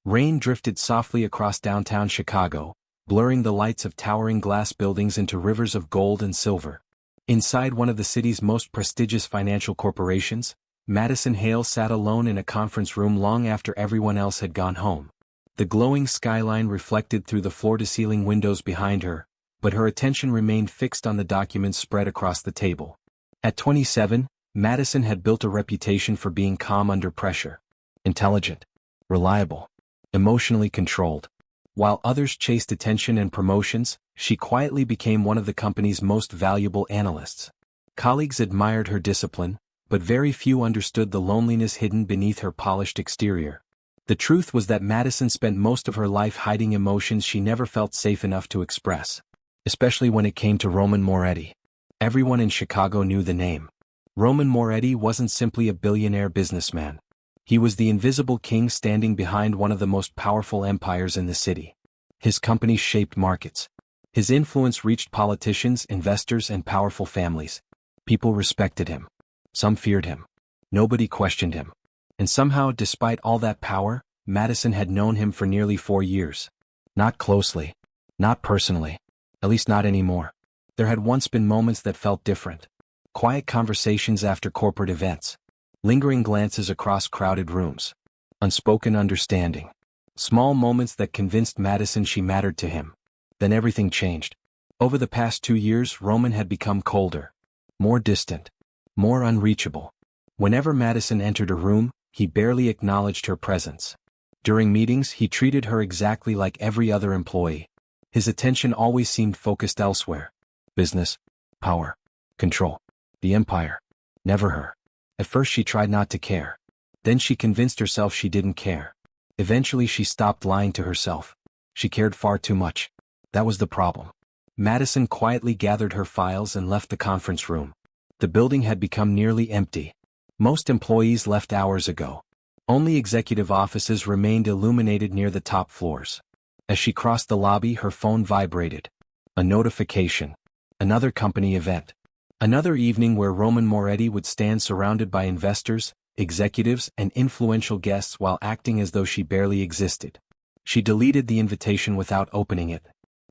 Rain drifted softly across downtown Chicago, blurring the lights of towering glass buildings into rivers of gold and silver. Inside one of the city's most prestigious financial corporations, Madison Hale sat alone in a conference room long after everyone else had gone home. The glowing skyline reflected through the floor-to-ceiling windows behind her, but her attention remained fixed on the documents spread across the table. At 27, Madison had built a reputation for being calm under pressure. Intelligent, reliable, emotionally controlled. While others chased attention and promotions, she quietly became one of the company's most valuable analysts. Colleagues admired her discipline, but very few understood the loneliness hidden beneath her polished exterior. The truth was that Madison spent most of her life hiding emotions she never felt safe enough to express. Especially when it came to Roman Moretti. Everyone in Chicago knew the name. Roman Moretti wasn't simply a billionaire businessman. He was the invisible king standing behind one of the most powerful empires in the city. His company shaped markets. His influence reached politicians, investors, and powerful families. People respected him. Some feared him. Nobody questioned him. And somehow, despite all that power, Madison had known him for nearly 4 years. Not closely. Not personally. At least not anymore. There had once been moments that felt different. Quiet conversations after corporate events. Lingering glances across crowded rooms. Unspoken understanding. Small moments that convinced Madison she mattered to him. Then everything changed. Over the past 2 years, Roman had become colder. More distant. More unreachable. Whenever Madison entered a room, he barely acknowledged her presence. During meetings, he treated her exactly like every other employee. His attention always seemed focused elsewhere. Business, power, control. The empire. Never her. At first she tried not to care. Then she convinced herself she didn't care. Eventually she stopped lying to herself. She cared far too much. That was the problem. Madison quietly gathered her files and left the conference room. The building had become nearly empty. Most employees left hours ago. Only executive offices remained illuminated near the top floors. As she crossed the lobby, her phone vibrated. A notification. Another company event. Another evening where Roman Moretti would stand surrounded by investors, executives, and influential guests while acting as though she barely existed. She deleted the invitation without opening it.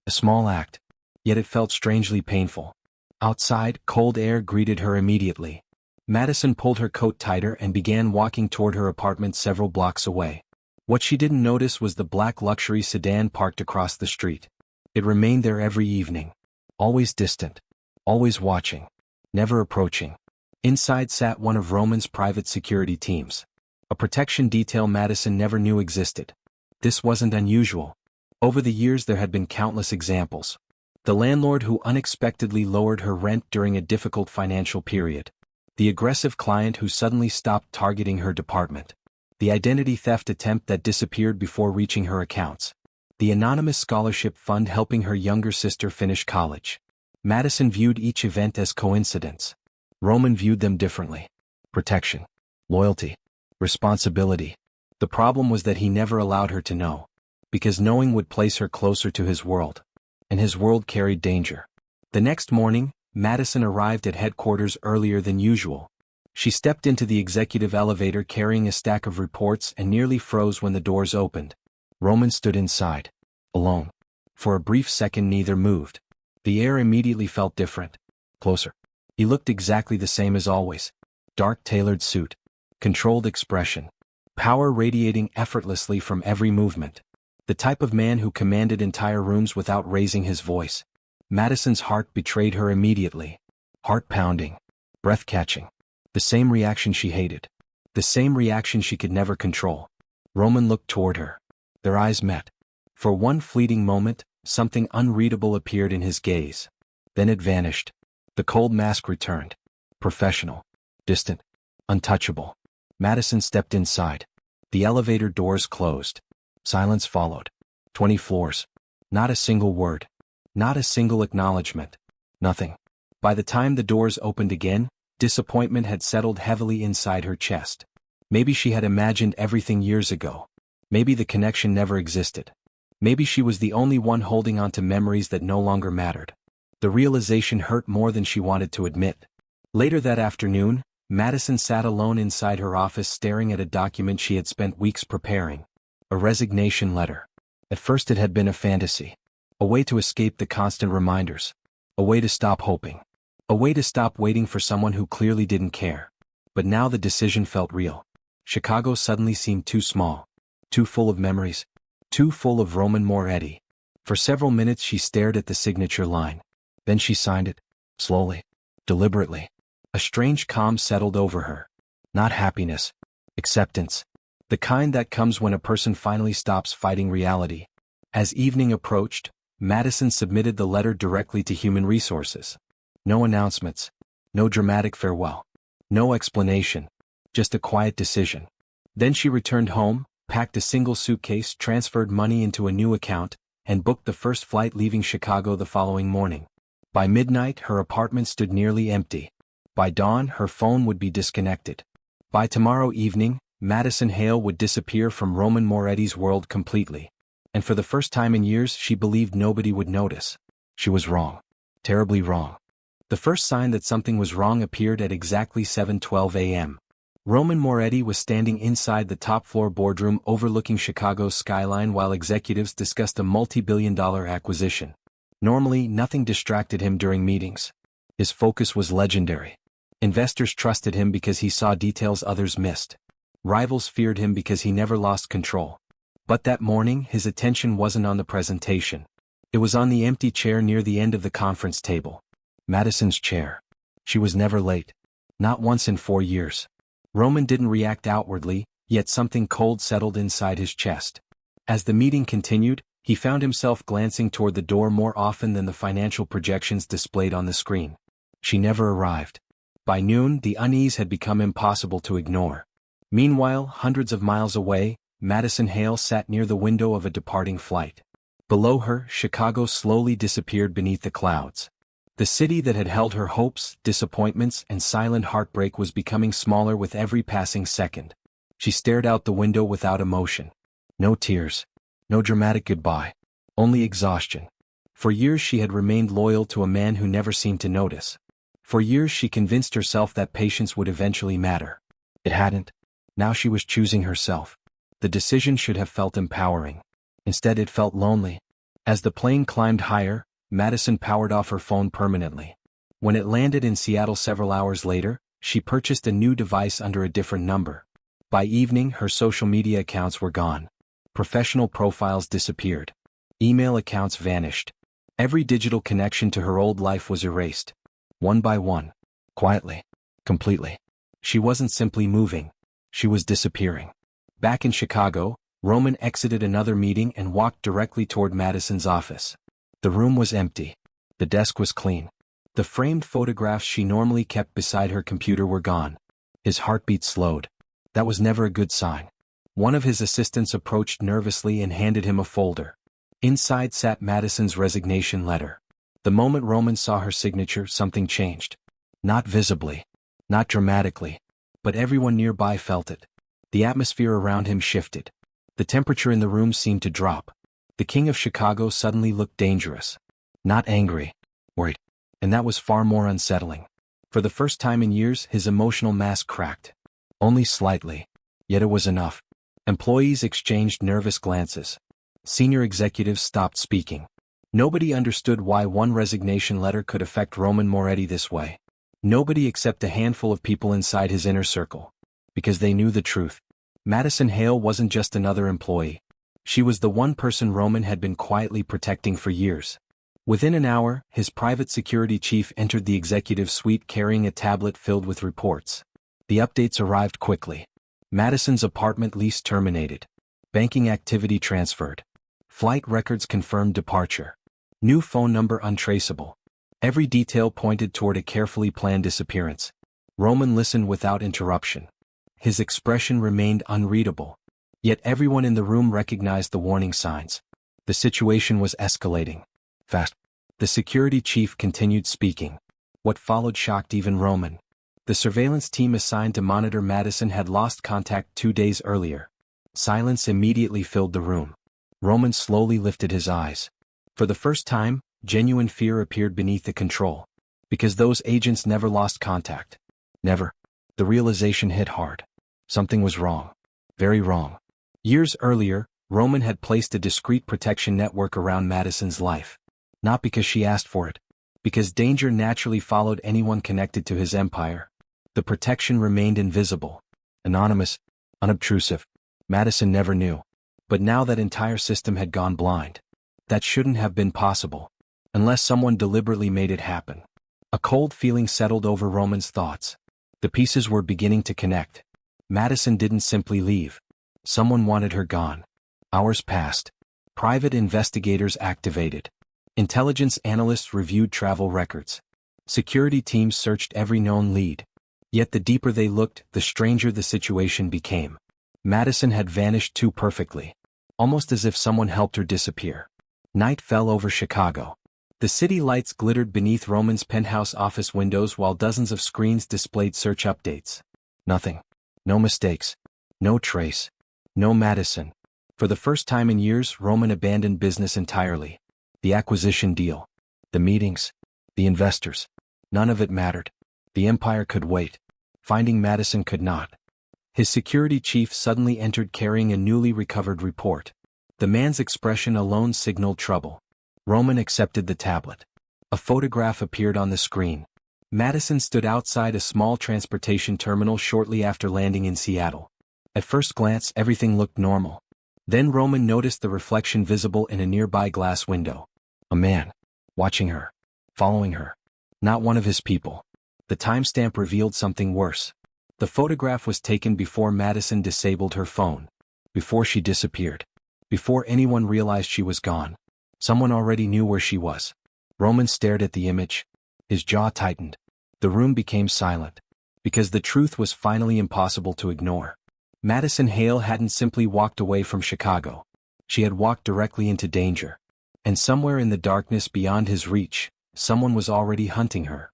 A small act. Yet it felt strangely painful. Outside, cold air greeted her immediately. Madison pulled her coat tighter and began walking toward her apartment several blocks away. What she didn't notice was the black luxury sedan parked across the street. It remained there every evening. Always distant. Always watching. Never approaching. Inside sat one of Roman's private security teams. A protection detail Madison never knew existed. This wasn't unusual. Over the years there had been countless examples. The landlord who unexpectedly lowered her rent during a difficult financial period. The aggressive client who suddenly stopped targeting her department. The identity theft attempt that disappeared before reaching her accounts. The anonymous scholarship fund helping her younger sister finish college. Madison viewed each event as coincidence. Roman viewed them differently. Protection. Loyalty. Responsibility. The problem was that he never allowed her to know. Because knowing would place her closer to his world. And his world carried danger. The next morning, Madison arrived at headquarters earlier than usual. She stepped into the executive elevator carrying a stack of reports and nearly froze when the doors opened. Roman stood inside. Alone. For a brief second neither moved. The air immediately felt different. Closer. He looked exactly the same as always. Dark tailored suit. Controlled expression. Power radiating effortlessly from every movement. The type of man who commanded entire rooms without raising his voice. Madison's heart betrayed her immediately. Heart pounding. Breath catching. The same reaction she hated. The same reaction she could never control. Roman looked toward her. Their eyes met. For one fleeting moment, something unreadable appeared in his gaze. Then it vanished. The cold mask returned. Professional. Distant. Untouchable. Madison stepped inside. The elevator doors closed. Silence followed. 20 floors. Not a single word. Not a single acknowledgement. Nothing. By the time the doors opened again, disappointment had settled heavily inside her chest. Maybe she had imagined everything years ago. Maybe the connection never existed. Maybe she was the only one holding on to memories that no longer mattered. The realization hurt more than she wanted to admit. Later that afternoon, Madison sat alone inside her office staring at a document she had spent weeks preparing. A resignation letter. At first it had been a fantasy. A way to escape the constant reminders. A way to stop hoping. A way to stop waiting for someone who clearly didn't care. But now the decision felt real. Chicago suddenly seemed too small. Too full of memories. Too full of Roman Moretti. For several minutes she stared at the signature line. Then she signed it. Slowly. Deliberately. A strange calm settled over her. Not happiness. Acceptance. The kind that comes when a person finally stops fighting reality. As evening approached, Madison submitted the letter directly to Human Resources. No announcements. No dramatic farewell. No explanation. Just a quiet decision. Then she returned home, packed a single suitcase, transferred money into a new account, and booked the first flight leaving Chicago the following morning. By midnight, her apartment stood nearly empty. By dawn, her phone would be disconnected. By tomorrow evening, Madison Hale would disappear from Roman Moretti's world completely. And for the first time in years, she believed nobody would notice. She was wrong. Terribly wrong. The first sign that something was wrong appeared at exactly 7:12 a.m. Roman Moretti was standing inside the top-floor boardroom overlooking Chicago's skyline while executives discussed a multi-billion-dollar acquisition. Normally, nothing distracted him during meetings. His focus was legendary. Investors trusted him because he saw details others missed. Rivals feared him because he never lost control. But that morning, his attention wasn't on the presentation. It was on the empty chair near the end of the conference table. Madison's chair. She was never late. Not once in 4 years. Roman didn't react outwardly, yet something cold settled inside his chest. As the meeting continued, he found himself glancing toward the door more often than the financial projections displayed on the screen. She never arrived. By noon, the unease had become impossible to ignore. Meanwhile, hundreds of miles away, Madison Hale sat near the window of a departing flight. Below her, Chicago slowly disappeared beneath the clouds. The city that had held her hopes, disappointments, and silent heartbreak was becoming smaller with every passing second. She stared out the window without emotion. No tears. No dramatic goodbye. Only exhaustion. For years she had remained loyal to a man who never seemed to notice. For years she convinced herself that patience would eventually matter. It hadn't. Now she was choosing herself. The decision should have felt empowering. Instead it felt lonely. As the plane climbed higher, Madison powered off her phone permanently. When it landed in Seattle several hours later, she purchased a new device under a different number. By evening, her social media accounts were gone. Professional profiles disappeared. Email accounts vanished. Every digital connection to her old life was erased. One by one. Quietly. Completely. She wasn't simply moving. She was disappearing. Back in Chicago, Roman exited another meeting and walked directly toward Madison's office. The room was empty. The desk was clean. The framed photographs she normally kept beside her computer were gone. His heartbeat slowed. That was never a good sign. One of his assistants approached nervously and handed him a folder. Inside sat Madison's resignation letter. The moment Roman saw her signature, something changed. Not visibly. Not dramatically. But everyone nearby felt it. The atmosphere around him shifted. The temperature in the room seemed to drop. The king of Chicago suddenly looked dangerous. Not angry. Worried. And that was far more unsettling. For the first time in years, his emotional mask cracked. Only slightly. Yet it was enough. Employees exchanged nervous glances. Senior executives stopped speaking. Nobody understood why one resignation letter could affect Roman Moretti this way. Nobody except a handful of people inside his inner circle. Because they knew the truth. Madison Hale wasn't just another employee. She was the one person Roman had been quietly protecting for years. Within an hour, his private security chief entered the executive suite carrying a tablet filled with reports. The updates arrived quickly. Madison's apartment lease terminated. Banking activity transferred. Flight records confirmed departure. New phone number untraceable. Every detail pointed toward a carefully planned disappearance. Roman listened without interruption. His expression remained unreadable. Yet everyone in the room recognized the warning signs. The situation was escalating. Fast. The security chief continued speaking. What followed shocked even Roman. The surveillance team assigned to monitor Madison had lost contact 2 days earlier. Silence immediately filled the room. Roman slowly lifted his eyes. For the first time, genuine fear appeared beneath the control. Because those agents never lost contact. Never. The realization hit hard. Something was wrong. Very wrong. Years earlier, Roman had placed a discreet protection network around Madison's life. Not because she asked for it. Because danger naturally followed anyone connected to his empire. The protection remained invisible. Anonymous. Unobtrusive. Madison never knew. But now that entire system had gone blind. That shouldn't have been possible. Unless someone deliberately made it happen. A cold feeling settled over Roman's thoughts. The pieces were beginning to connect. Madison didn't simply leave. Someone wanted her gone. Hours passed. Private investigators activated. Intelligence analysts reviewed travel records. Security teams searched every known lead. Yet the deeper they looked, the stranger the situation became. Madison had vanished too perfectly. Almost as if someone helped her disappear. Night fell over Chicago. The city lights glittered beneath Roman's penthouse office windows while dozens of screens displayed search updates. Nothing. No mistakes. No trace. No Madison. For the first time in years, Roman abandoned business entirely. The acquisition deal. The meetings. The investors. None of it mattered. The empire could wait. Finding Madison could not. His security chief suddenly entered carrying a newly recovered report. The man's expression alone signaled trouble. Roman accepted the tablet. A photograph appeared on the screen. Madison stood outside a small transportation terminal shortly after landing in Seattle. At first glance, everything looked normal. Then Roman noticed the reflection visible in a nearby glass window. A man. Watching her. Following her. Not one of his people. The timestamp revealed something worse. The photograph was taken before Madison disabled her phone. Before she disappeared. Before anyone realized she was gone. Someone already knew where she was. Roman stared at the image. His jaw tightened. The room became silent. Because the truth was finally impossible to ignore. Madison Hale hadn't simply walked away from Chicago. She had walked directly into danger. And somewhere in the darkness beyond his reach, someone was already hunting her.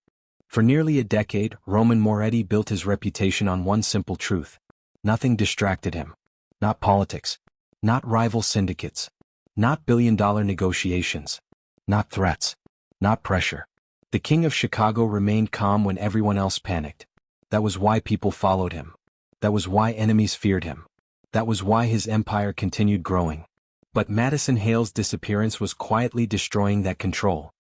For nearly a decade, Roman Moretti built his reputation on one simple truth. Nothing distracted him. Not politics. Not rival syndicates. Not billion-dollar negotiations. Not threats. Not pressure. The king of Chicago remained calm when everyone else panicked. That was why people followed him. That was why enemies feared him. That was why his empire continued growing. But Madison Hale's disappearance was quietly destroying that control.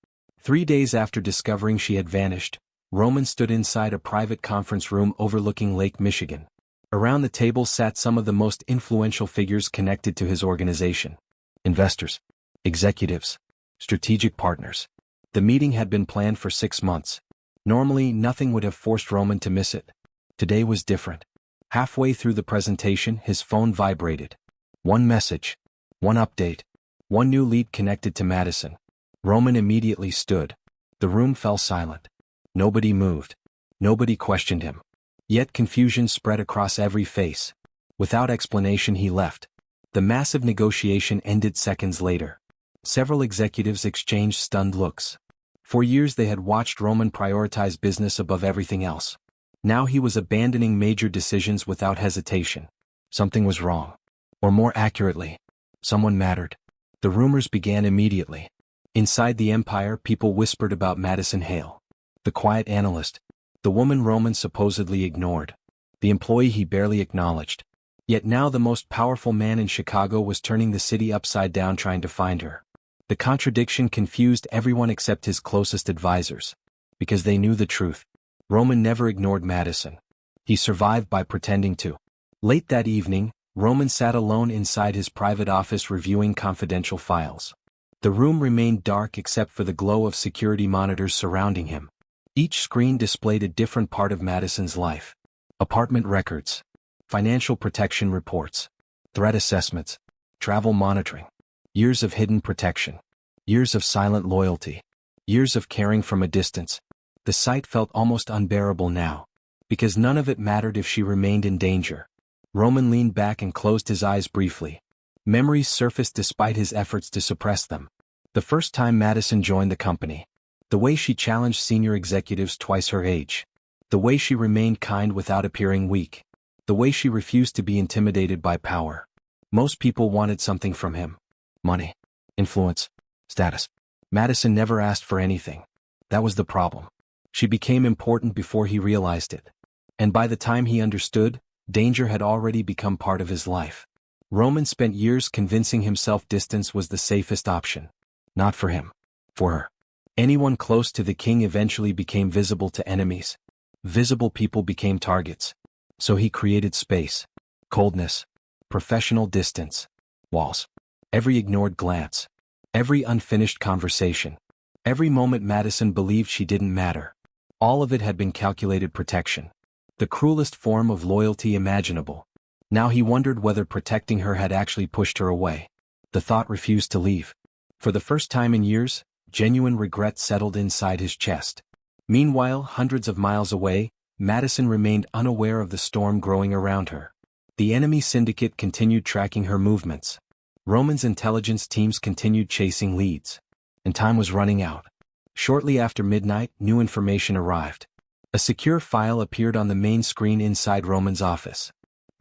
3 days after discovering she had vanished, Roman stood inside a private conference room overlooking Lake Michigan. Around the table sat some of the most influential figures connected to his organization. Investors. Executives. Strategic partners. The meeting had been planned for 6 months. Normally, nothing would have forced Roman to miss it. Today was different. Halfway through the presentation, his phone vibrated. One message. One update. One new lead connected to Madison. Roman immediately stood. The room fell silent. Nobody moved. Nobody questioned him. Yet confusion spread across every face. Without explanation, he left. The massive negotiation ended seconds later. Several executives exchanged stunned looks. For years they had watched Roman prioritize business above everything else. Now he was abandoning major decisions without hesitation. Something was wrong. Or more accurately, someone mattered. The rumors began immediately. Inside the empire, people whispered about Madison Hale. The quiet analyst. The woman Roman supposedly ignored. The employee he barely acknowledged. Yet now the most powerful man in Chicago was turning the city upside down trying to find her. The contradiction confused everyone except his closest advisors. Because they knew the truth. Roman never ignored Madison. He survived by pretending to. Late that evening, Roman sat alone inside his private office reviewing confidential files. The room remained dark except for the glow of security monitors surrounding him. Each screen displayed a different part of Madison's life. Apartment records. Financial protection reports. Threat assessments. Travel monitoring. Years of hidden protection. Years of silent loyalty. Years of caring from a distance. The sight felt almost unbearable now. Because none of it mattered if she remained in danger. Roman leaned back and closed his eyes briefly. Memories surfaced despite his efforts to suppress them. The first time Madison joined the company. The way she challenged senior executives twice her age. The way she remained kind without appearing weak. The way she refused to be intimidated by power. Most people wanted something from him. Money. Influence. Status. Madison never asked for anything. That was the problem. She became important before he realized it. And by the time he understood, danger had already become part of his life. Roman spent years convincing himself distance was the safest option. Not for him. For her. Anyone close to the king eventually became visible to enemies. Visible people became targets. So he created space. Coldness. Professional distance. Walls. Every ignored glance. Every unfinished conversation. Every moment Madison believed she didn't matter. All of it had been calculated protection. The cruelest form of loyalty imaginable. Now he wondered whether protecting her had actually pushed her away. The thought refused to leave. For the first time in years, genuine regret settled inside his chest. Meanwhile, hundreds of miles away, Madison remained unaware of the storm growing around her. The enemy syndicate continued tracking her movements. Roman's intelligence teams continued chasing leads. And time was running out. Shortly after midnight, new information arrived. A secure file appeared on the main screen inside Roman's office.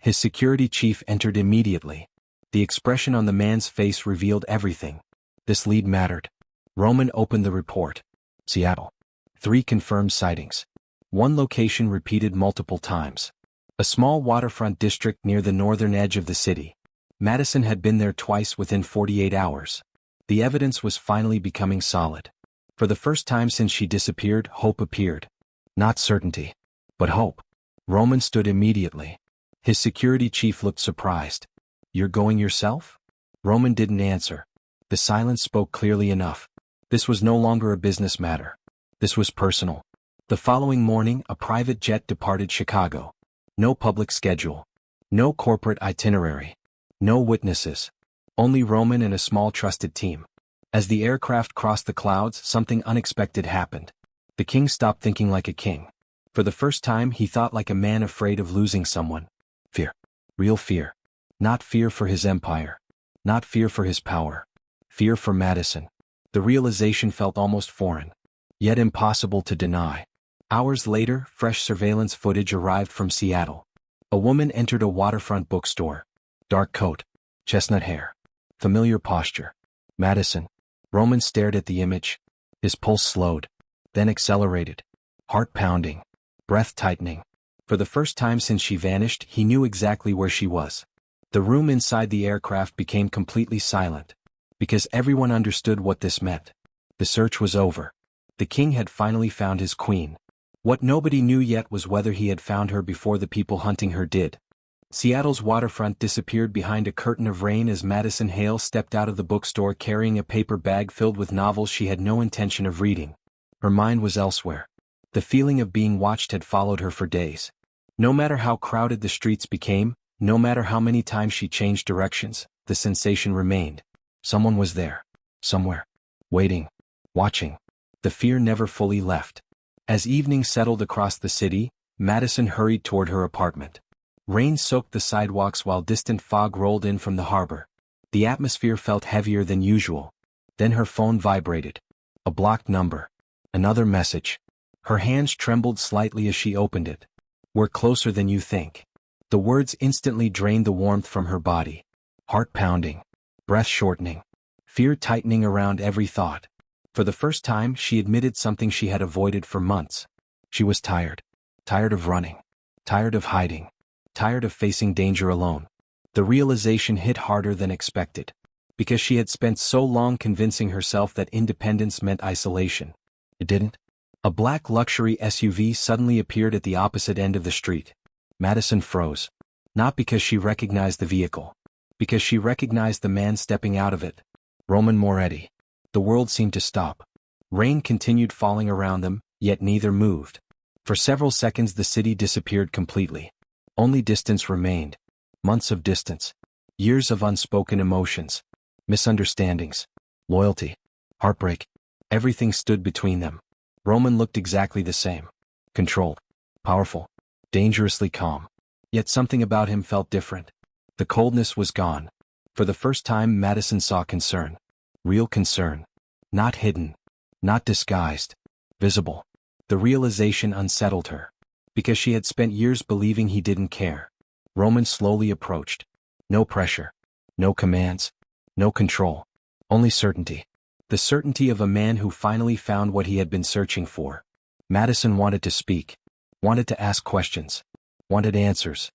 His security chief entered immediately. The expression on the man's face revealed everything. This lead mattered. Roman opened the report. Seattle. 3 confirmed sightings. 1 location repeated multiple times. A small waterfront district near the northern edge of the city. Madison had been there twice within 48 hours. The evidence was finally becoming solid. For the first time since she disappeared, hope appeared. Not certainty, but hope. Roman stood immediately. His security chief looked surprised. "You're going yourself?" Roman didn't answer. The silence spoke clearly enough. This was no longer a business matter. This was personal. The following morning, a private jet departed Chicago. No public schedule. No corporate itinerary. No witnesses. Only Roman and a small trusted team. As the aircraft crossed the clouds, something unexpected happened. The king stopped thinking like a king. For the first time, he thought like a man afraid of losing someone. Fear. Real fear. Not fear for his empire. Not fear for his power. Fear for Madison. The realization felt almost foreign. Yet impossible to deny. Hours later, fresh surveillance footage arrived from Seattle. A woman entered a waterfront bookstore. Dark coat. Chestnut hair. Familiar posture. Madison. Roman stared at the image. His pulse slowed. Then accelerated. Heart pounding. Breath tightening. For the first time since she vanished, he knew exactly where she was. The room inside the aircraft became completely silent. Because everyone understood what this meant. The search was over. The king had finally found his queen. What nobody knew yet was whether he had found her before the people hunting her did. Seattle's waterfront disappeared behind a curtain of rain as Madison Hale stepped out of the bookstore carrying a paper bag filled with novels she had no intention of reading. Her mind was elsewhere. The feeling of being watched had followed her for days. No matter how crowded the streets became, no matter how many times she changed directions, the sensation remained. Someone was there. Somewhere. Waiting. Watching. The fear never fully left. As evening settled across the city, Madison hurried toward her apartment. Rain soaked the sidewalks while distant fog rolled in from the harbor. The atmosphere felt heavier than usual. Then her phone vibrated. A blocked number. Another message. Her hands trembled slightly as she opened it. "We're closer than you think." The words instantly drained the warmth from her body. Heart pounding. Breath shortening. Fear tightening around every thought. For the first time, she admitted something she had avoided for months. She was tired. Tired of running. Tired of hiding. Tired of facing danger alone. The realization hit harder than expected. Because she had spent so long convincing herself that independence meant isolation. It didn't. A black luxury SUV suddenly appeared at the opposite end of the street. Madison froze. Not because she recognized the vehicle. Because she recognized the man stepping out of it. Roman Moretti. The world seemed to stop. Rain continued falling around them, yet neither moved. For several seconds the city disappeared completely. Only distance remained. Months of distance. Years of unspoken emotions. Misunderstandings. Loyalty. Heartbreak. Everything stood between them. Roman looked exactly the same. Controlled. Powerful. Dangerously calm. Yet something about him felt different. The coldness was gone. For the first time Madison saw concern. Real concern. Not hidden. Not disguised. Visible. The realization unsettled her. Because she had spent years believing he didn't care. Roman slowly approached. No pressure. No commands. No control. Only certainty. The certainty of a man who finally found what he had been searching for. Madison wanted to speak. Wanted to ask questions. Wanted answers.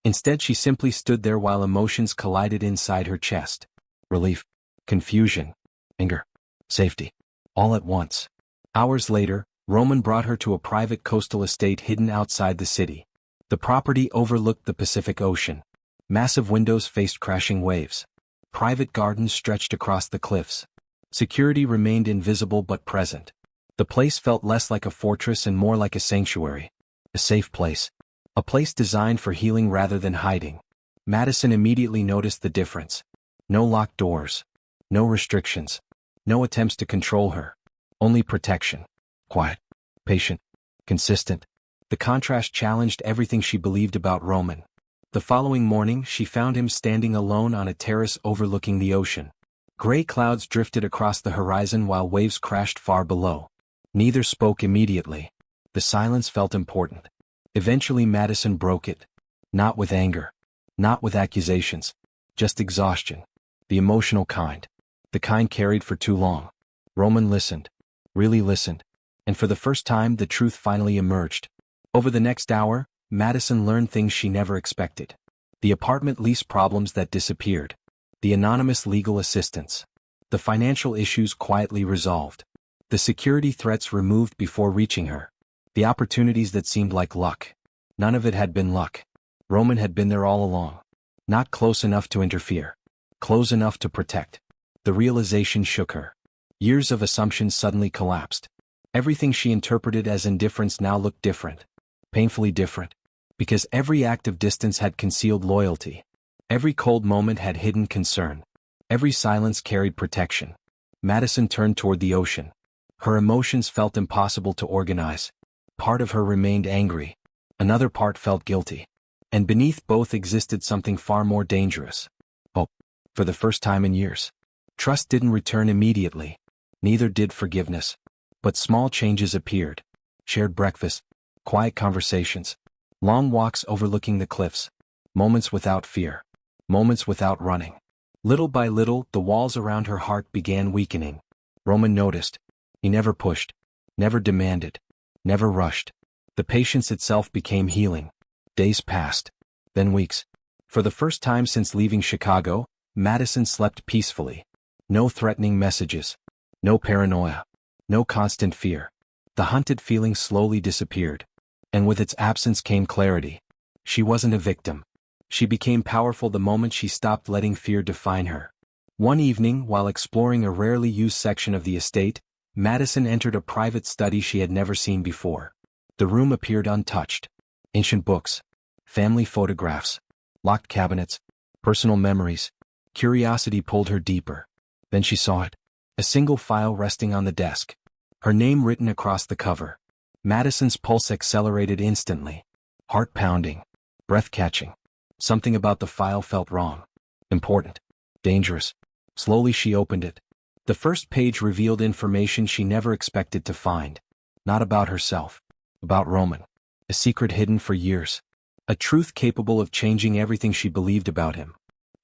Instead, she simply stood there while emotions collided inside her chest. Relief, confusion, anger, safety, all at once. Hours later, Roman brought her to a private coastal estate hidden outside the city. The property overlooked the Pacific Ocean. Massive windows faced crashing waves. Private gardens stretched across the cliffs. Security remained invisible but present. The place felt less like a fortress and more like a sanctuary. A safe place. A place designed for healing rather than hiding. Madison immediately noticed the difference. No locked doors. No restrictions. No attempts to control her. Only protection. Quiet. Patient. Consistent. The contrast challenged everything she believed about Roman. The following morning, she found him standing alone on a terrace overlooking the ocean. Gray clouds drifted across the horizon while waves crashed far below. Neither spoke immediately. The silence felt important. Eventually Madison broke it. Not with anger. Not with accusations. Just exhaustion. The emotional kind. The kind carried for too long. Roman listened. Really listened. And for the first time the truth finally emerged. Over the next hour, Madison learned things she never expected. The apartment lease problems that disappeared. The anonymous legal assistance. The financial issues quietly resolved. The security threats removed before reaching her. The opportunities that seemed like luck. None of it had been luck. Roman had been there all along. Not close enough to interfere. Close enough to protect. The realization shook her. Years of assumptions suddenly collapsed. Everything she interpreted as indifference now looked different. Painfully different. Because every act of distance had concealed loyalty. Every cold moment had hidden concern. Every silence carried protection. Madison turned toward the ocean. Her emotions felt impossible to organize. Part of her remained angry. Another part felt guilty. And beneath both existed something far more dangerous. Hope. For the first time in years. Trust didn't return immediately. Neither did forgiveness. But small changes appeared. Shared breakfast. Quiet conversations. Long walks overlooking the cliffs. Moments without fear. Moments without running. Little by little, the walls around her heart began weakening. Roman noticed. He never pushed. Never demanded. Never rushed. The patience itself became healing. Days passed. Then weeks. For the first time since leaving Chicago, Madison slept peacefully. No threatening messages. No paranoia. No constant fear. The hunted feeling slowly disappeared. And with its absence came clarity. She wasn't a victim. She became powerful the moment she stopped letting fear define her. One evening, while exploring a rarely used section of the estate, Madison entered a private study she had never seen before. The room appeared untouched. Ancient books. Family photographs. Locked cabinets. Personal memories. Curiosity pulled her deeper. Then she saw it. A single file resting on the desk. Her name written across the cover. Madison's pulse accelerated instantly. Heart pounding. Breath catching. Something about the file felt wrong. Important. Dangerous. Slowly she opened it. The first page revealed information she never expected to find. Not about herself. About Roman. A secret hidden for years. A truth capable of changing everything she believed about him.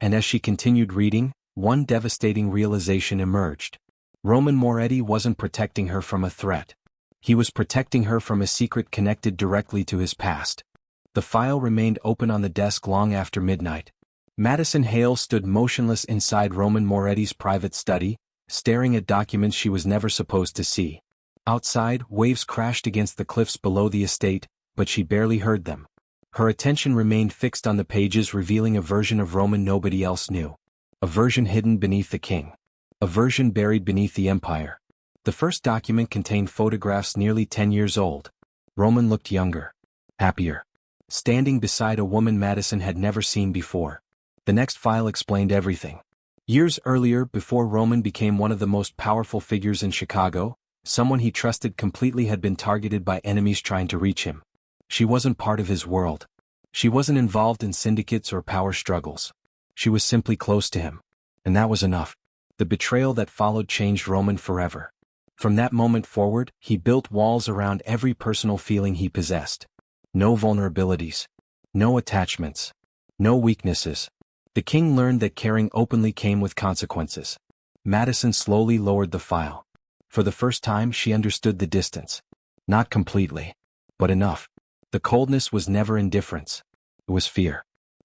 And as she continued reading, one devastating realization emerged. Roman Moretti wasn't protecting her from a threat. He was protecting her from a secret connected directly to his past. The file remained open on the desk long after midnight. Madison Hale stood motionless inside Roman Moretti's private study, staring at documents she was never supposed to see. Outside, waves crashed against the cliffs below the estate, but she barely heard them. Her attention remained fixed on the pages revealing a version of Roman nobody else knew. A version hidden beneath the king. A version buried beneath the empire. The first document contained photographs nearly 10 years old. Roman looked younger. Happier. Standing beside a woman Madison had never seen before. The next file explained everything. Years earlier, before Roman became one of the most powerful figures in Chicago, someone he trusted completely had been targeted by enemies trying to reach him. She wasn't part of his world. She wasn't involved in syndicates or power struggles. She was simply close to him. And that was enough. The betrayal that followed changed Roman forever. From that moment forward, he built walls around every personal feeling he possessed. No vulnerabilities. No attachments. No weaknesses. The king learned that caring openly came with consequences. Madison slowly lowered the file. For the first time she understood the distance. Not completely. But enough. The coldness was never indifference. It was fear.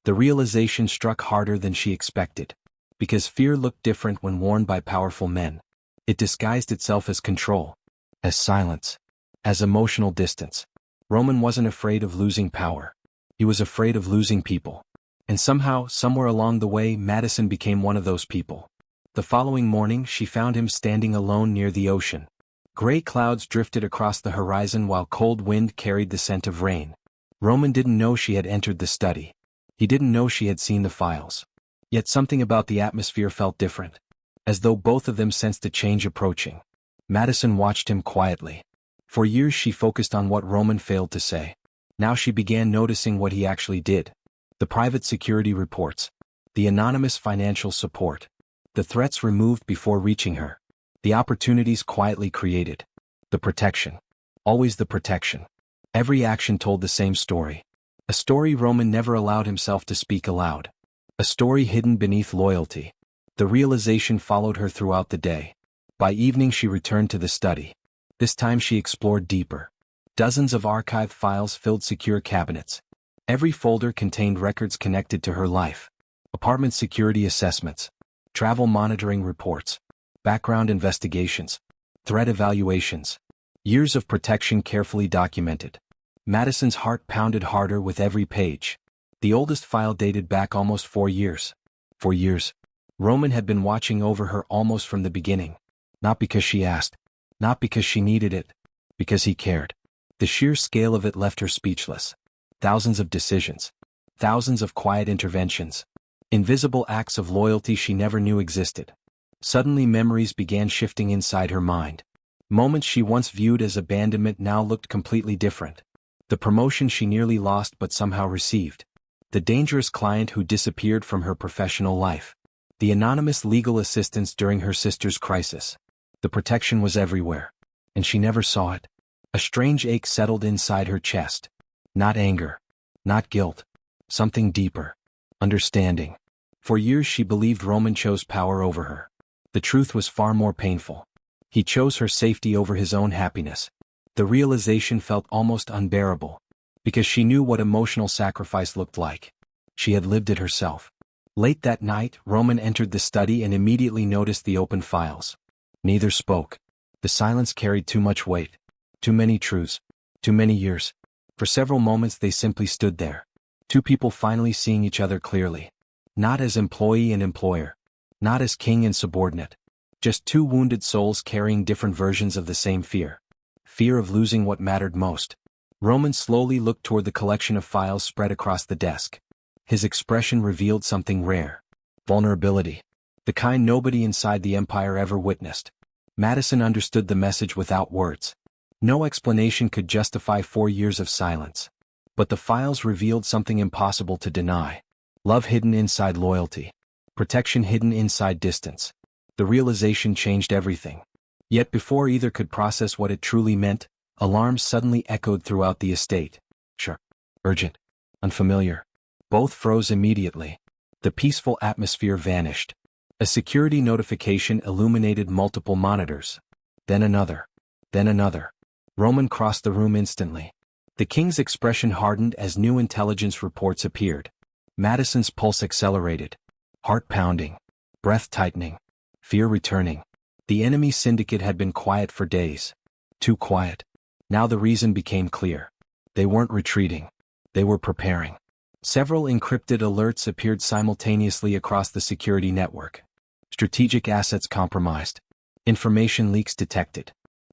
The realization struck harder than she expected. Because fear looked different when worn by powerful men. It disguised itself as control, as silence, as emotional distance. Roman wasn't afraid of losing power. He was afraid of losing people. And somehow, somewhere along the way, Madison became one of those people. The following morning, she found him standing alone near the ocean. Gray clouds drifted across the horizon while cold wind carried the scent of rain. Roman didn't know she had entered the study. He didn't know she had seen the files. Yet something about the atmosphere felt different. As though both of them sensed a change approaching. Madison watched him quietly. For years she focused on what Roman failed to say. Now she began noticing what he actually did. The private security reports. The anonymous financial support. The threats removed before reaching her. The opportunities quietly created. The protection. Always the protection. Every action told the same story. A story Roman never allowed himself to speak aloud. A story hidden beneath loyalty. The realization followed her throughout the day. By evening she returned to the study. This time she explored deeper. Dozens of archived files filled secure cabinets. Every folder contained records connected to her life. Apartment security assessments. Travel monitoring reports. Background investigations. Threat evaluations. Years of protection carefully documented. Madison's heart pounded harder with every page. The oldest file dated back almost 4 years. For years, Roman had been watching over her almost from the beginning. Not because she asked. Not because she needed it. Because he cared. The sheer scale of it left her speechless. Thousands of decisions. Thousands of quiet interventions. Invisible acts of loyalty she never knew existed. Suddenly memories began shifting inside her mind. Moments she once viewed as abandonment now looked completely different. The promotion she nearly lost but somehow received. The dangerous client who disappeared from her professional life. The anonymous legal assistance during her sister's crisis. The protection was everywhere. And she never saw it. A strange ache settled inside her chest. Not anger. Not guilt. Something deeper. Understanding. For years she believed Roman chose power over her. The truth was far more painful. He chose her safety over his own happiness. The realization felt almost unbearable. Because she knew what emotional sacrifice looked like. She had lived it herself. Late that night, Roman entered the study and immediately noticed the open files. Neither spoke. The silence carried too much weight. Too many truths. Too many years. For several moments they simply stood there. Two people finally seeing each other clearly. Not as employee and employer. Not as king and subordinate. Just two wounded souls carrying different versions of the same fear. Fear of losing what mattered most. Roman slowly looked toward the collection of files spread across the desk. His expression revealed something rare. Vulnerability. The kind nobody inside the empire ever witnessed. Madison understood the message without words. No explanation could justify 4 years of silence. But the files revealed something impossible to deny. Love hidden inside loyalty. Protection hidden inside distance. The realization changed everything. Yet before either could process what it truly meant, alarms suddenly echoed throughout the estate. Sure. Urgent. Unfamiliar. Both froze immediately. The peaceful atmosphere vanished. A security notification illuminated multiple monitors. Then another. Then another. Roman crossed the room instantly. The king's expression hardened as new intelligence reports appeared. Madison's pulse accelerated. Heart pounding. Breath tightening. Fear returning. The enemy syndicate had been quiet for days. Too quiet. Now the reason became clear. They weren't retreating. They were preparing. Several encrypted alerts appeared simultaneously across the security network. Strategic assets compromised. Information leaks detected.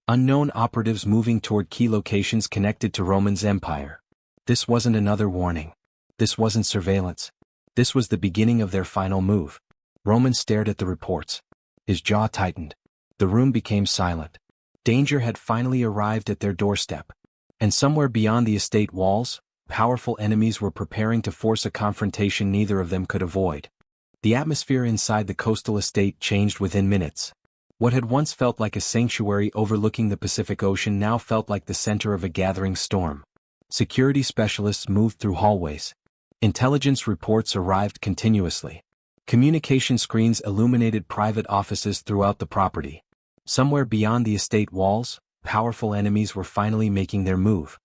Unknown operatives moving toward key locations connected to Roman's empire. This wasn't another warning. This wasn't surveillance. This was the beginning of their final move. Roman stared at the reports. His jaw tightened. The room became silent. Danger had finally arrived at their doorstep. And somewhere beyond the estate walls, powerful enemies were preparing to force a confrontation neither of them could avoid. The atmosphere inside the coastal estate changed within minutes. What had once felt like a sanctuary overlooking the Pacific Ocean now felt like the center of a gathering storm. Security specialists moved through hallways. Intelligence reports arrived continuously. Communication screens illuminated private offices throughout the property. Somewhere beyond the estate walls, powerful enemies were finally making their move.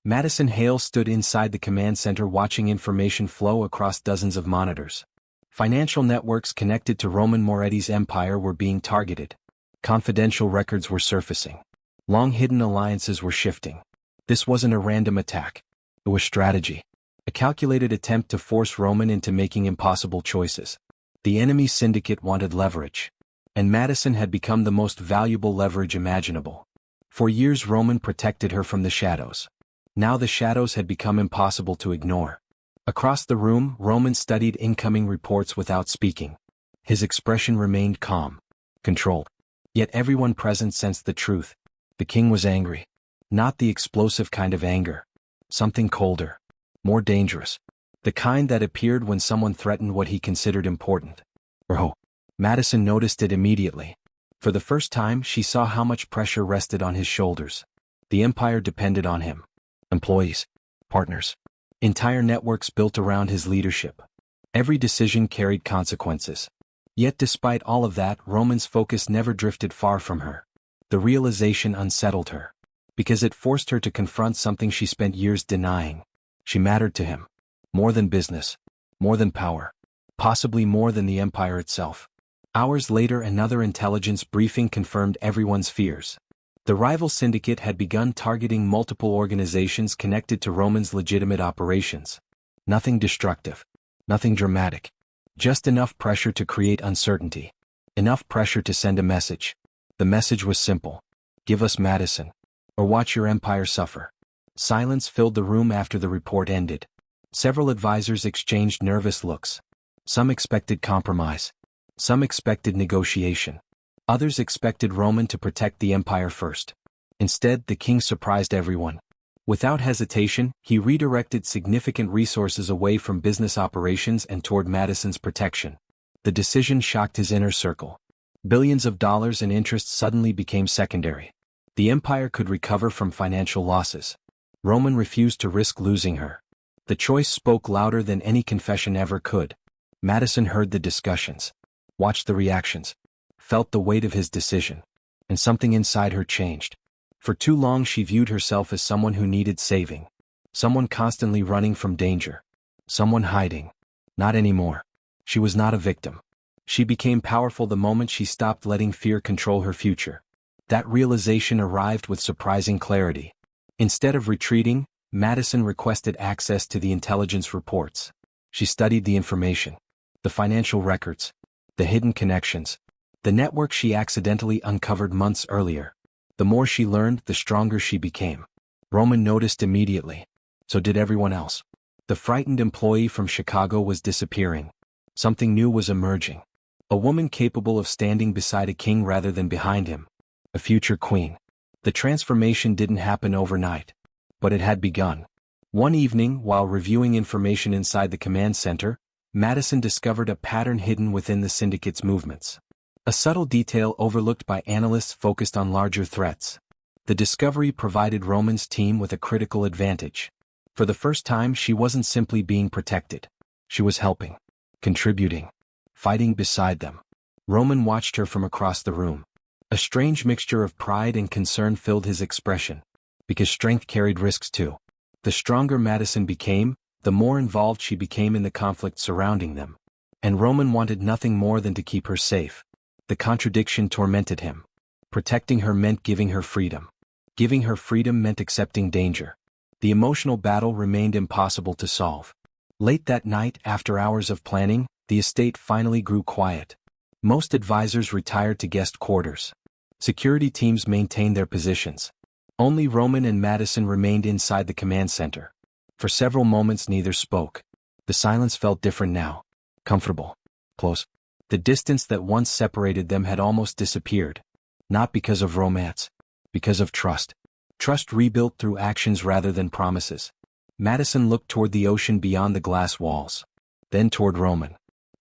Madison Hale stood inside the command center watching information flow across dozens of monitors. Financial networks connected to Roman Moretti's empire were being targeted. Confidential records were surfacing. Long-hidden alliances were shifting. This wasn't a random attack. It was strategy. A calculated attempt to force Roman into making impossible choices. The enemy syndicate wanted leverage. And Madison had become the most valuable leverage imaginable. For years Roman protected her from the shadows. Now the shadows had become impossible to ignore. Across the room, Roman studied incoming reports without speaking. His expression remained calm, controlled. Yet everyone present sensed the truth. The king was angry. Not the explosive kind of anger. Something colder. More dangerous. The kind that appeared when someone threatened what he considered important. Oh, Madison noticed it immediately. For the first time, she saw how much pressure rested on his shoulders. The empire depended on him. Employees, partners, entire networks built around his leadership. Every decision carried consequences. Yet despite all of that, Roman's focus never drifted far from her. The realization unsettled her. Because it forced her to confront something she spent years denying. She mattered to him. More than business. More than power. Possibly more than the empire itself. Hours later, another intelligence briefing confirmed everyone's fears. The rival syndicate had begun targeting multiple organizations connected to Roman's legitimate operations. Nothing destructive. Nothing dramatic. Just enough pressure to create uncertainty. Enough pressure to send a message. The message was simple. Give us Madison. Or watch your empire suffer. Silence filled the room after the report ended. Several advisors exchanged nervous looks. Some expected compromise. Some expected negotiation. Others expected Roman to protect the empire first. Instead, the king surprised everyone. Without hesitation, he redirected significant resources away from business operations and toward Madison's protection. The decision shocked his inner circle. Billions of dollars in interest suddenly became secondary. The empire could recover from financial losses. Roman refused to risk losing her. The choice spoke louder than any confession ever could. Madison heard the discussions. Watched the reactions. Felt the weight of his decision. And something inside her changed. For too long she viewed herself as someone who needed saving. Someone constantly running from danger. Someone hiding. Not anymore. She was not a victim. She became powerful the moment she stopped letting fear control her future. That realization arrived with surprising clarity. Instead of retreating, Madison requested access to the intelligence reports. She studied the information. The financial records. The hidden connections. The network she accidentally uncovered months earlier. The more she learned, the stronger she became. Roman noticed immediately. So did everyone else. The frightened employee from Chicago was disappearing. Something new was emerging. A woman capable of standing beside a king rather than behind him. A future queen. The transformation didn't happen overnight. But it had begun. One evening, while reviewing information inside the command center, Madison discovered a pattern hidden within the syndicate's movements. A subtle detail overlooked by analysts focused on larger threats. The discovery provided Roman's team with a critical advantage. For the first time, she wasn't simply being protected. She was helping. Contributing. Fighting beside them. Roman watched her from across the room. A strange mixture of pride and concern filled his expression. Because strength carried risks too. The stronger Madison became, the more involved she became in the conflict surrounding them. And Roman wanted nothing more than to keep her safe. The contradiction tormented him. Protecting her meant giving her freedom. Giving her freedom meant accepting danger. The emotional battle remained impossible to solve. Late that night, after hours of planning, the estate finally grew quiet. Most advisors retired to guest quarters. Security teams maintained their positions. Only Roman and Madison remained inside the command center. For several moments neither spoke. The silence felt different now. Comfortable. Close. The distance that once separated them had almost disappeared. Not because of romance. Because of trust. Trust rebuilt through actions rather than promises. Madison looked toward the ocean beyond the glass walls. Then toward Roman.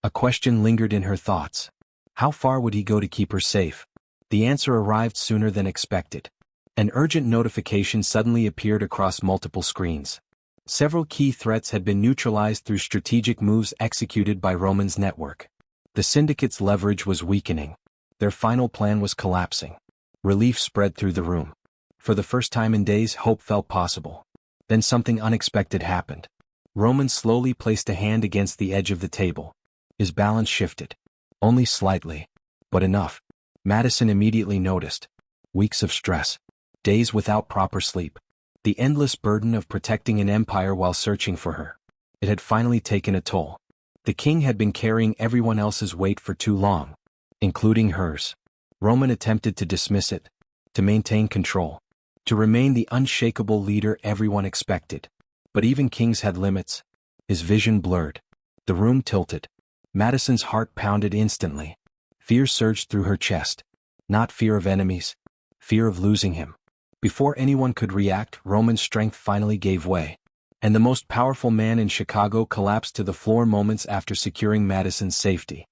A question lingered in her thoughts. How far would he go to keep her safe? The answer arrived sooner than expected. An urgent notification suddenly appeared across multiple screens. Several key threats had been neutralized through strategic moves executed by Roman's network. The syndicate's leverage was weakening. Their final plan was collapsing. Relief spread through the room. For the first time in days, hope felt possible. Then something unexpected happened. Roman slowly placed a hand against the edge of the table. His balance shifted. Only slightly. But enough. Madison immediately noticed. Weeks of stress. Days without proper sleep. The endless burden of protecting an empire while searching for her. It had finally taken a toll. The king had been carrying everyone else's weight for too long, including hers. Roman attempted to dismiss it, to maintain control, to remain the unshakable leader everyone expected. But even kings had limits. His vision blurred. The room tilted. Madison's heart pounded instantly. Fear surged through her chest. Not fear of enemies. Fear of losing him. Before anyone could react, Roman's strength finally gave way. And the most powerful man in Chicago collapsed to the floor moments after securing Madison's safety.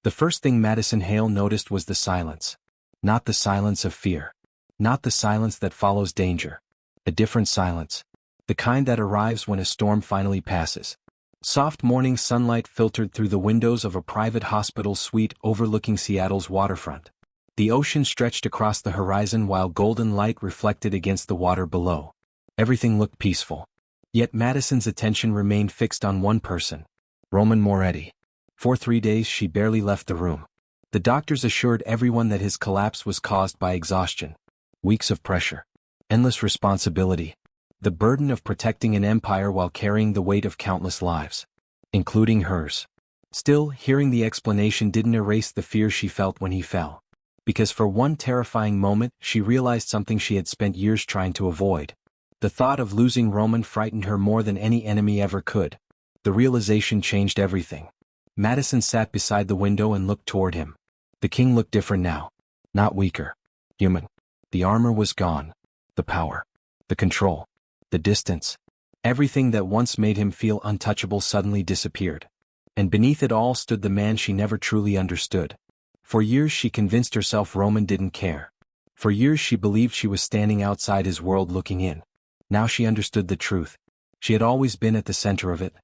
The first thing Madison Hale noticed was the silence. Not the silence of fear. Not the silence that follows danger. A different silence. The kind that arrives when a storm finally passes. Soft morning sunlight filtered through the windows of a private hospital suite overlooking Seattle's waterfront. The ocean stretched across the horizon while golden light reflected against the water below. Everything looked peaceful. Yet Madison's attention remained fixed on one person. Roman Moretti. For 3 days she barely left the room. The doctors assured everyone that his collapse was caused by exhaustion. Weeks of pressure. Endless responsibility. The burden of protecting an empire while carrying the weight of countless lives. Including hers. Still, hearing the explanation didn't erase the fear she felt when he fell. Because for one terrifying moment, she realized something she had spent years trying to avoid. The thought of losing Roman frightened her more than any enemy ever could. The realization changed everything. Madison sat beside the window and looked toward him. The king looked different now. Not weaker. Human. The armor was gone. The power. The control. The distance. Everything that once made him feel untouchable suddenly disappeared. And beneath it all stood the man she never truly understood. For years she convinced herself Roman didn't care. For years she believed she was standing outside his world looking in. Now she understood the truth. She had always been at the center of it.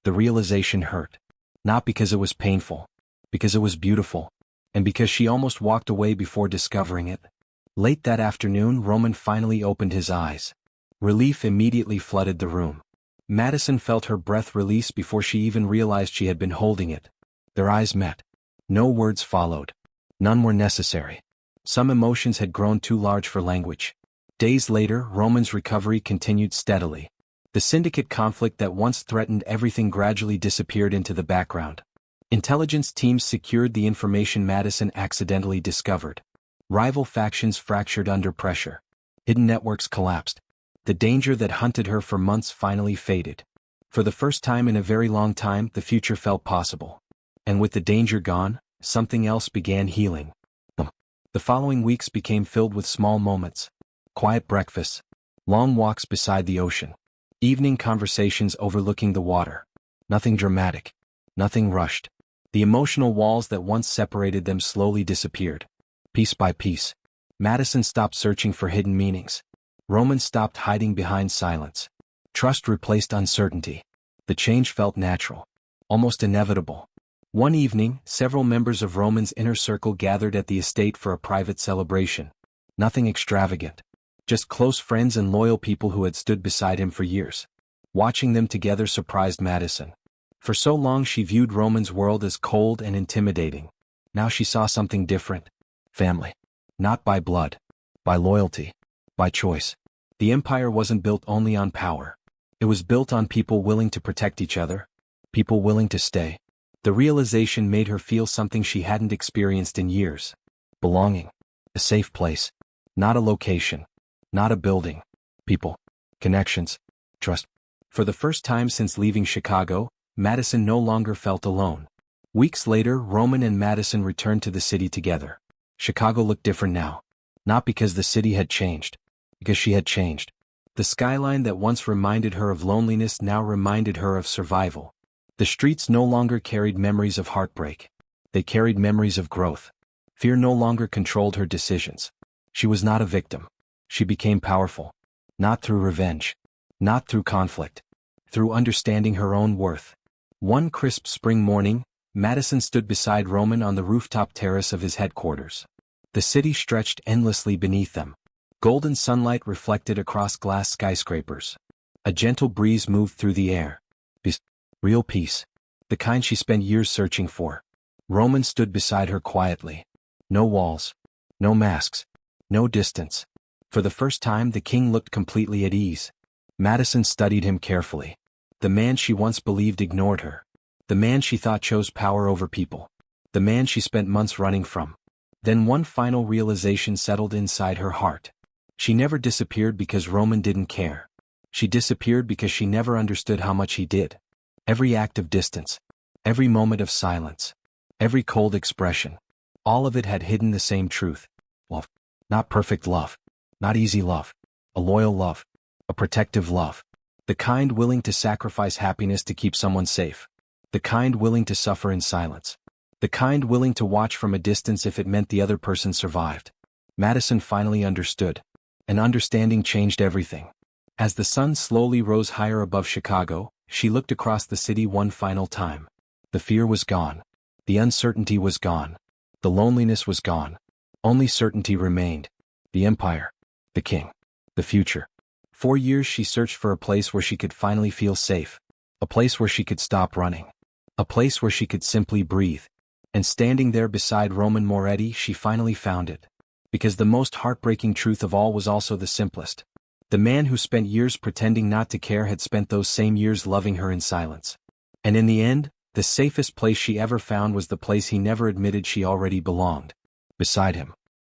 The realization hurt. Not because it was painful. Because it was beautiful. And because she almost walked away before discovering it. Late that afternoon, Roman finally opened his eyes. Relief immediately flooded the room. Madison felt her breath release before she even realized she had been holding it. Their eyes met. No words followed. None were necessary. Some emotions had grown too large for language. Days later, Roman's recovery continued steadily. The syndicate conflict that once threatened everything gradually disappeared into the background. Intelligence teams secured the information Madison accidentally discovered. Rival factions fractured under pressure. Hidden networks collapsed. The danger that hunted her for months finally faded. For the first time in a very long time, the future felt possible. And with the danger gone, something else began healing. The following weeks became filled with small moments. Quiet breakfasts. Long walks beside the ocean. Evening conversations overlooking the water. Nothing dramatic. Nothing rushed. The emotional walls that once separated them slowly disappeared. Piece by piece. Madison stopped searching for hidden meanings. Roman stopped hiding behind silence. Trust replaced uncertainty. The change felt natural. Almost inevitable. One evening, several members of Roman's inner circle gathered at the estate for a private celebration. Nothing extravagant. Just close friends and loyal people who had stood beside him for years. Watching them together surprised Madison. For so long she viewed Roman's world as cold and intimidating. Now she saw something different. Family. Not by blood. By loyalty. By choice. The empire wasn't built only on power. It was built on people willing to protect each other. People willing to stay. The realization made her feel something she hadn't experienced in years. Belonging. A safe place. Not a location. Not a building. People. Connections. Trust. For the first time since leaving Chicago, Madison no longer felt alone. Weeks later, Roman and Madison returned to the city together. Chicago looked different now. Not because the city had changed. Because she had changed. The skyline that once reminded her of loneliness now reminded her of survival. The streets no longer carried memories of heartbreak. They carried memories of growth. Fear no longer controlled her decisions. She was not a victim. She became powerful. Not through revenge. Not through conflict. Through understanding her own worth. One crisp spring morning, Madison stood beside Roman on the rooftop terrace of his headquarters. The city stretched endlessly beneath them. Golden sunlight reflected across glass skyscrapers. A gentle breeze moved through the air. Peace. Real peace. The kind she spent years searching for. Roman stood beside her quietly. No walls. No masks. No distance. For the first time the king looked completely at ease. Madison studied him carefully. The man she once believed ignored her. The man she thought chose power over people. The man she spent months running from. Then one final realization settled inside her heart. She never disappeared because Roman didn't care. She disappeared because she never understood how much he did. Every act of distance. Every moment of silence. Every cold expression. All of it had hidden the same truth. Love. Not perfect love. Not easy love. A loyal love. A protective love. The kind willing to sacrifice happiness to keep someone safe. The kind willing to suffer in silence. The kind willing to watch from a distance if it meant the other person survived. Madison finally understood. And understanding changed everything. As the sun slowly rose higher above Chicago, she looked across the city one final time. The fear was gone. The uncertainty was gone. The loneliness was gone. Only certainty remained. The empire. The king. The future. For years she searched for a place where she could finally feel safe. A place where she could stop running. A place where she could simply breathe. And standing there beside Roman Moretti, she finally found it. Because the most heartbreaking truth of all was also the simplest. The man who spent years pretending not to care had spent those same years loving her in silence. And in the end, the safest place she ever found was the place he never admitted she already belonged. Beside him.